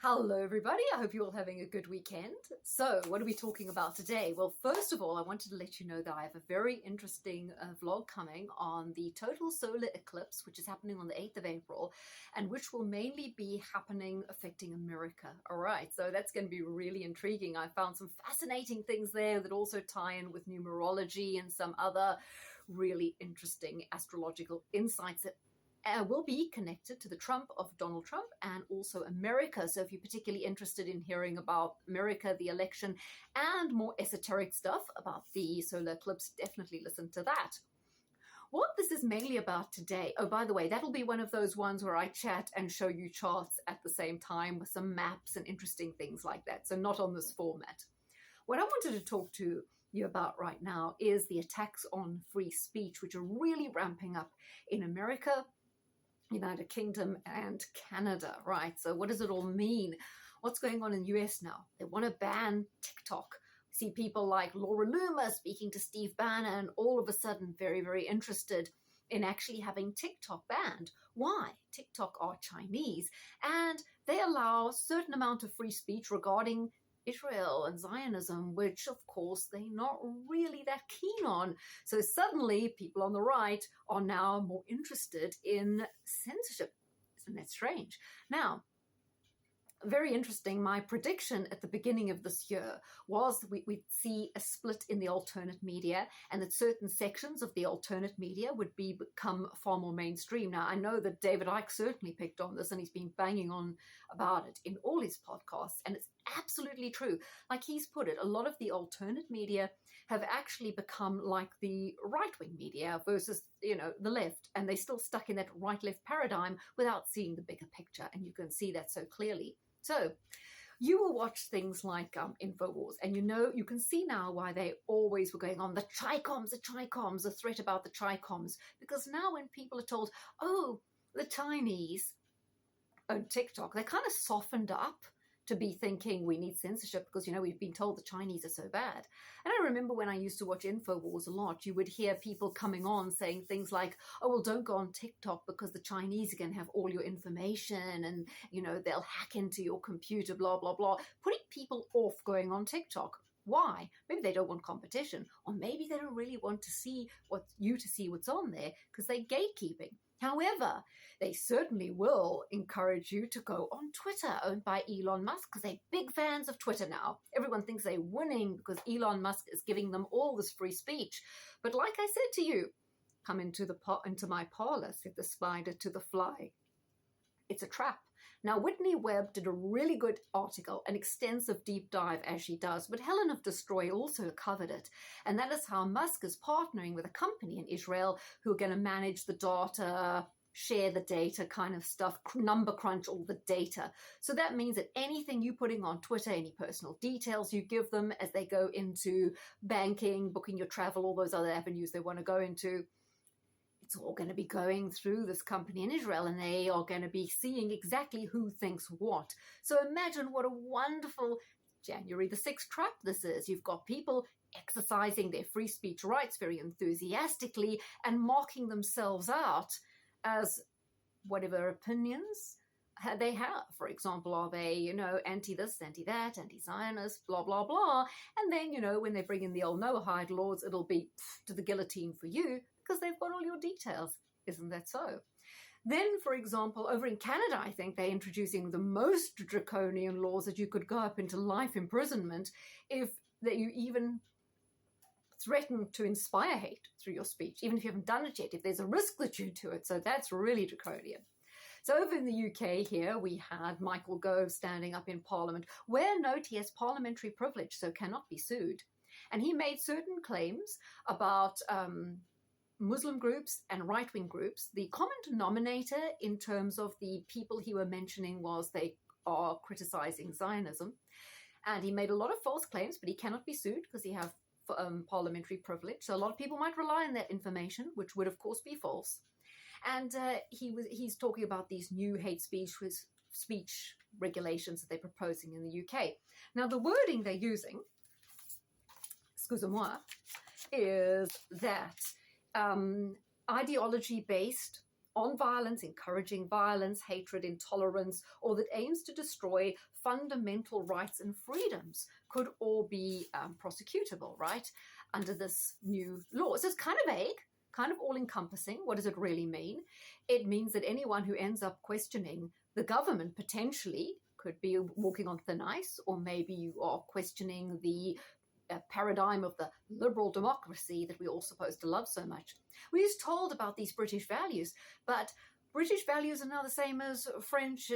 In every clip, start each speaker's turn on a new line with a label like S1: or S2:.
S1: Hello everybody, I hope you're all having a good weekend. So what are we talking about today? Well, first of all, I wanted to let you know that I have a very interesting vlog coming on the total solar eclipse, which is happening on the 8th of April, and which will mainly be happening affecting America. All right, so that's going to be really intriguing. I found some fascinating things there that also tie in with numerology and some other really interesting astrological insights that will be connected to the Trump of Donald Trump and also America. So if you're particularly interested in hearing about America, the election, and more esoteric stuff about the solar eclipse, definitely listen to that. What this is mainly about today, oh, by the way, that'll be one of those ones where I chat and show you charts at the same time with some maps and interesting things like that. So not on this format. What I wanted to talk to you about right now is the attacks on free speech, which are really ramping up in America, United Kingdom and Canada, right? So what does it all mean? What's going on in the US now? They want to ban TikTok. See people like Laura Loomer speaking to Steve Bannon, all of a sudden very, very interested in actually having TikTok banned. Why? TikTok are Chinese and they allow a certain amount of free speech regarding Israel and Zionism, which of course they're not really that keen on. So suddenly people on the right are now more interested in censorship. Isn't that strange? Now, very interesting, my prediction at the beginning of this year was we'd see a split in the alternate media and that certain sections of the alternate media would become far more mainstream. Now, I know that David Icke certainly picked on this and he's been banging on about it in all his podcasts, and it's absolutely true. Like he's put it, a lot of the alternate media have actually become like the right-wing media versus, the left, and they're still stuck in that right-left paradigm without seeing the bigger picture, and you can see that so clearly. So you will watch things like InfoWars, and you can see now why they always were going on the Chicoms, the threat about the Chicoms, because now when people are told, oh, the Chinese own TikTok, they kind of softened up to be thinking we need censorship because, we've been told the Chinese are so bad. And I remember when I used to watch InfoWars a lot, you would hear people coming on saying things like, oh, well, don't go on TikTok because the Chinese are going to have all your information and, they'll hack into your computer, blah, blah, blah, putting people off going on TikTok. Why? Maybe they don't want competition, or maybe they don't really want to see what's on there because they're gatekeeping. However, they certainly will encourage you to go on Twitter, owned by Elon Musk, because they're big fans of Twitter now. Everyone thinks they're winning because Elon Musk is giving them all this free speech. But like I said to you, come into my parlor, said the spider to the fly. It's a trap. Now, Whitney Webb did a really good article, an extensive deep dive as she does, but Helen of Destroy also covered it. And that is how Musk is partnering with a company in Israel who are going to manage the data, share the data kind of stuff, number crunch all the data. So that means that anything you're putting on Twitter, any personal details you give them as they go into banking, booking your travel, all those other avenues they want to go into, it's all going to be going through this company in Israel, and they are going to be seeing exactly who thinks what. So imagine what a wonderful January the 6th trap this is. You've got people exercising their free speech rights very enthusiastically and marking themselves out as whatever opinions they have. For example, are they, anti-this, anti-that, anti-Zionist, blah, blah, blah. And then, when they bring in the old Noahide laws, it'll be to the guillotine for you, because they've got all your details. Isn't that so? Then, for example, over in Canada, I think they're introducing the most draconian laws that you could go up into life imprisonment if that you even threaten to inspire hate through your speech, even if you haven't done it yet, if there's a risk that you do it. So that's really draconian. So over in the UK here, we had Michael Gove standing up in Parliament, where, note, he has parliamentary privilege, so cannot be sued. And he made certain claims about Muslim groups and right-wing groups. The common denominator in terms of the people he were mentioning was they are criticizing Zionism. And he made a lot of false claims, but he cannot be sued because he has parliamentary privilege. So a lot of people might rely on that information, which would, of course, be false. And he's talking about these new hate speech regulations that they're proposing in the UK. Now, the wording they're using, excusez-moi, is that ideology-based on violence, encouraging violence, hatred, intolerance, or that aims to destroy fundamental rights and freedoms could all be prosecutable, right, under this new law. So it's kind of vague, kind of all-encompassing. What does it really mean? It means that anyone who ends up questioning the government potentially could be walking on thin ice, or maybe you are questioning the paradigm of the liberal democracy that we're all supposed to love so much. We're just told about these British values, but British values are now the same as French,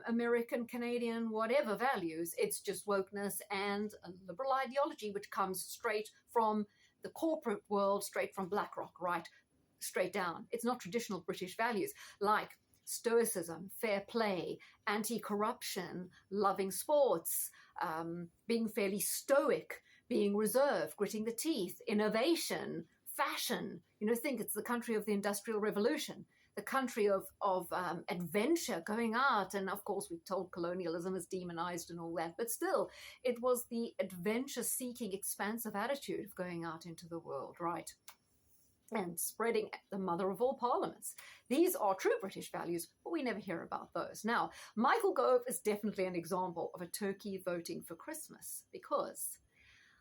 S1: American, Canadian, whatever values. It's just wokeness and a liberal ideology which comes straight from the corporate world, straight from BlackRock, right? Straight down. It's not traditional British values like stoicism, fair play, anti-corruption, loving sports, being fairly stoic, being reserved, gritting the teeth, innovation, fashion. Think it's the country of the Industrial Revolution, the country of adventure, going out. And of course, we've told colonialism is demonized and all that, but still, it was the adventure-seeking, expansive attitude of going out into the world, right? And spreading the mother of all parliaments. These are true British values, but we never hear about those. Now, Michael Gove is definitely an example of a turkey voting for Christmas, because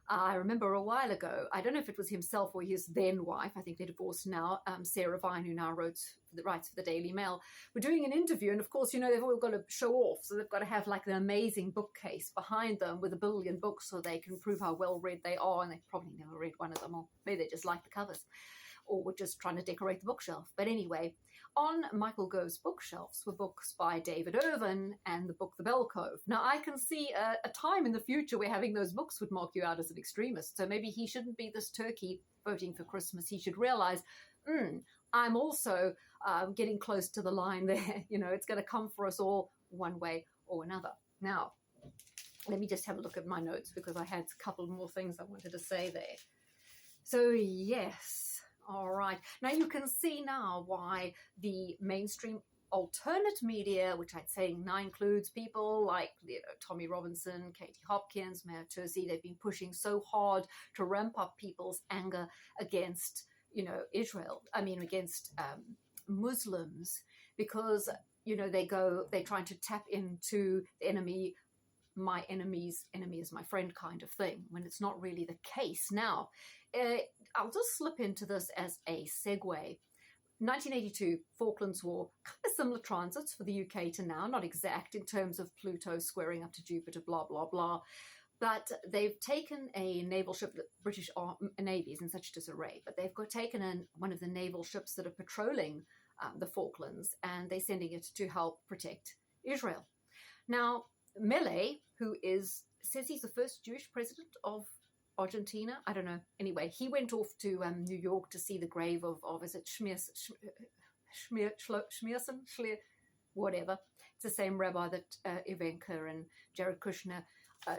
S1: I remember a while ago, I don't know if it was himself or his then wife, I think they're divorced now, Sarah Vine, who now writes for the Daily Mail, were doing an interview, and of course, they've all got to show off, so they've got to have like an amazing bookcase behind them with 1 billion books so they can prove how well read they are, and they've probably never read one of them, or maybe they just like the covers, or were just trying to decorate the bookshelf. But anyway, on Michael Gove's bookshelves were books by David Irvin and the book The Bell Cove. Now, I can see a time in the future where having those books would mark you out as an extremist. So maybe he shouldn't be this turkey voting for Christmas. He should realize, I'm also getting close to the line there. It's going to come for us all one way or another. Now, let me just have a look at my notes, because I had a couple more things I wanted to say there. So, yes. All right. Now you can see now why the mainstream alternate media, which I'd say now includes people like Tommy Robinson, Katie Hopkins, Mayor Tursey, they've been pushing so hard to ramp up people's anger against, against Muslims, because, they're trying to tap into the enemy. My enemy's enemy is my friend kind of thing, when it's not really the case. Now, I'll just slip into this as a segue. 1982, Falklands War, kind of similar transits for the UK to now, not exact in terms of Pluto squaring up to Jupiter, blah, blah, blah. But they've taken a naval ship, the British Navy is in such disarray, but they've taken one of the naval ships that are patrolling the Falklands, and they're sending it to help protect Israel. Now, Milei, who says he's the first Jewish president of Argentina. I don't know. Anyway, he went off to New York to see the grave of is it Schmierson? Whatever. It's the same rabbi that Ivanka and Jared Kushner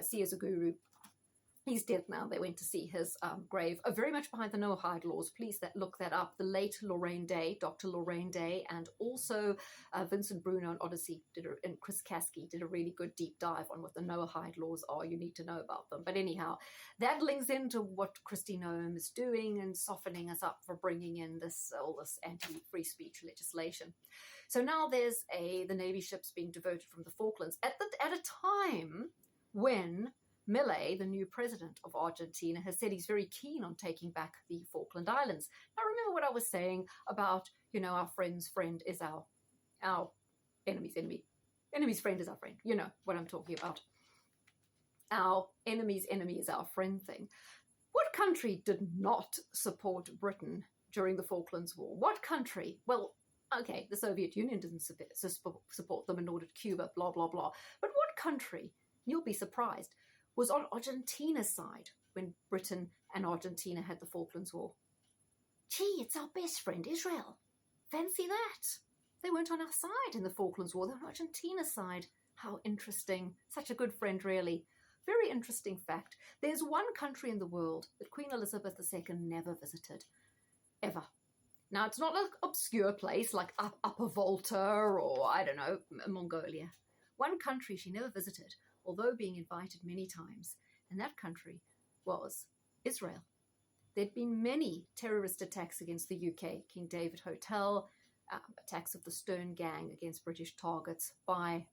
S1: see as a guru. He's dead now. They went to see his grave, very much behind the Noahide laws. Please look that up. The late Lorraine Day, Dr. Lorraine Day, and also Vincent Bruno and Odyssey and Chris Kasky did a really good deep dive on what the Noahide laws are. You need to know about them. But anyhow, that links into what Kristi Noem is doing and softening us up for bringing in all this anti-free speech legislation. So now there's the Navy ships being diverted from the Falklands at a time when Milei, the new president of Argentina, has said he's very keen on taking back the Falkland Islands. Now, remember what I was saying about, our friend's friend is our enemy's enemy. Enemy's friend is our friend. You know what I'm talking about. Our enemy's enemy is our friend thing. What country did not support Britain during the Falklands War? What country? Well, okay, the Soviet Union didn't support them, and nor did Cuba, blah, blah, blah. But what country, you'll be surprised, was on Argentina's side when Britain and Argentina had the Falklands War? Gee, it's our best friend, Israel. Fancy that. They weren't on our side in the Falklands War. They were on Argentina's side. How interesting. Such a good friend, really. Very interesting fact. There's one country in the world that Queen Elizabeth II never visited. Ever. Now, it's not an obscure place like Upper Volta or, I don't know, Mongolia. One country she never visited, although being invited many times, and that country was Israel. There'd been many terrorist attacks against the UK, King David Hotel, attacks of the Stern Gang against British targets by